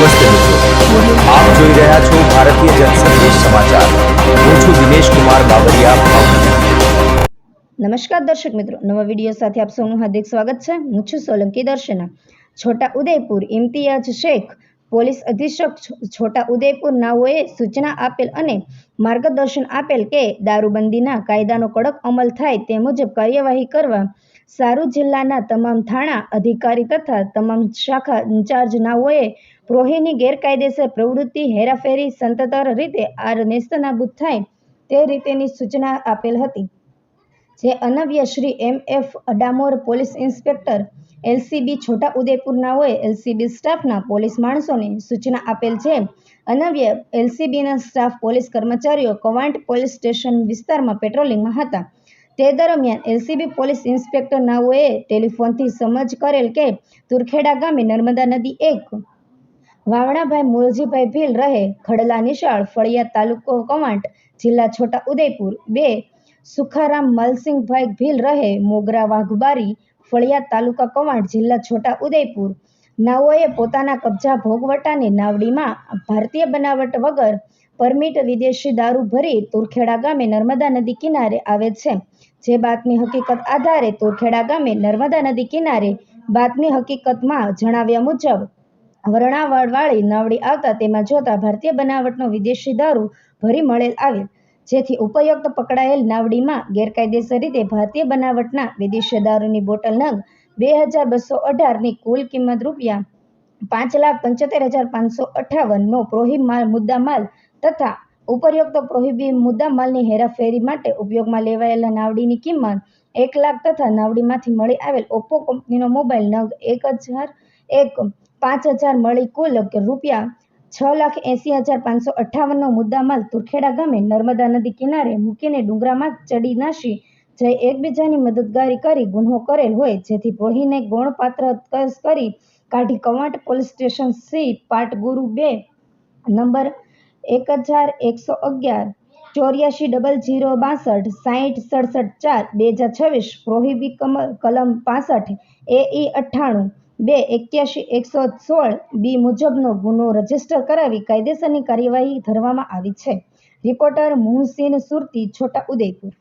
નમસ્તે મિત્રો, આપ જોઈ રહ્યા છો ભારતીય જનસંદેશ સમાચાર। હું છું દિનેશ કુમાર બાબરિયા, ભાવનગર। નમસ્કાર દર્શક મિત્રો, નવા વિડીયો સાથે આપ સૌનું હાર્દિક સ્વાગત છે। હું છું સોલંકી દર્શના। છોટા ઉદેપુર ઇમ્તિયાજ શેખ પોલીસ અધિક્ષક છોટા ઉદેપુર નાઓએ સૂચના આપેલ અને માર્ગદર્શન આપેલ કે દારૂબંધીના કાયદાનો કડક અમલ થાય તે મુજબ કાર્યવાહી કરવા સારૂ જિલ્લાના તમામ થાણા અધિકારી તથા તમામ શાખા ઇન્ચાર્જ નાઓએ પ્રોહીની ગેરકાયદેસર પ્રવૃત્તિ હેરાફેરી સતંતર રીતે નેસ્તનાબૂદ થાય તે રીતેની સૂચના આપેલ હતી, જે અન્વયે Shri એમ.એફ. અડામોર, police inspector LCB Chhota Udepur નાઓએ LCB સ્ટાફના પોલીસ માણસોને સૂચના આપેલ છે। અન્વયે એલસીબીના સ્ટાફ પોલીસ કર્મચારીઓ કવાંટ પોલીસ સ્ટેશન વિસ્તારમાં પેટ્રોલિંગમાં હતા। તે દરમિયાન એલસીબી પોલીસ ઇન્સ્પેક્ટર નાઓએ ટેલિફોનથી સમજ કરેલ કે તુરખેડા ગામે નર્મદા નદી 1, વાવણાભાઈ મૂળજીભાઈ ભીલ રહે ખડલા નિશાળ, ફળિયા તાલુકો કવાંટ, જિલ્લા છોટા ઉદેપુર 2, સુખારામ મલસિંહભાઈ ભીલ રહે મોગરા વાઘબારી, ફળિયા તાલુકા કવાંટ, જિલ્લા છોટા ઉદેપુર નાઓએ પોતાના કબજા ભોગવટાની નાવડીમાં ભારતીય બનાવટ વગર પરમિટ વિદેશી દારૂ ભરી તુરખેડા ગામે નર્મદા નદી કિનારે આવે છે। જે બાતમી હકીકત આધારે તુરખેડા ગામે નર્મદા નદી કિનારે બાતમી હકીકતમાં જણાવ્યા મુજબ વરણાવળવાળી નાવડી આવતા તેમાં જોતા ભારતીય બનાવટનો વિદેશી દારૂ ભરી મળેલ આવેલ, જેથી ઉપયુક્ત પકડાયેલ નાવડીમાં ગેરકાયદેસર રીતે ભારતીય બનાવટના વિદેશી દારૂની બોટલ નંગ 2218ની કુલ કિંમત રૂપિયા 5,75,558નો પ્રોહિબ મુદ્દામાલ તથા ઉપરોક્ત પ્રોહિબી મુદ્દામાલની હેરાફેરી માટે ઉપયોગમાં લેવાયેલા નાવડીની કિંમત 1 લાખ તથા નાવડીમાંથી મળી આવેલ ઓપ્પો કંપનીનો મોબાઈલ નંગ 5,000 મળી કુલ રૂપિયા 6,80,558નો મુદ્દામાલ તુરખેડા ગામે નર્મદા નદી કિનારે મૂકીને ડુંગરામાં ચડી નાસી જઈ એકબીજાની મદદગારી કરી ગુન્હો કરેલ હોય, જેથી પ્રોહીને ગૌણપાત્ર કરી કાઢી કવાંટ પોલીસ સ્ટેશન સી પાટ ગુરુ 2 નંબર 1111 840062 6067 4 પ્રોહિબી કલમ 65 એઈ 98 2 81 116 બી મુજબનો ગુનો રજીસ્ટર કરાવી કાયદેસરની કાર્યવાહી ધરવામાં આવી છે। રિપોર્ટર મુહસીન સુરતી, છોટા ઉદેપુર।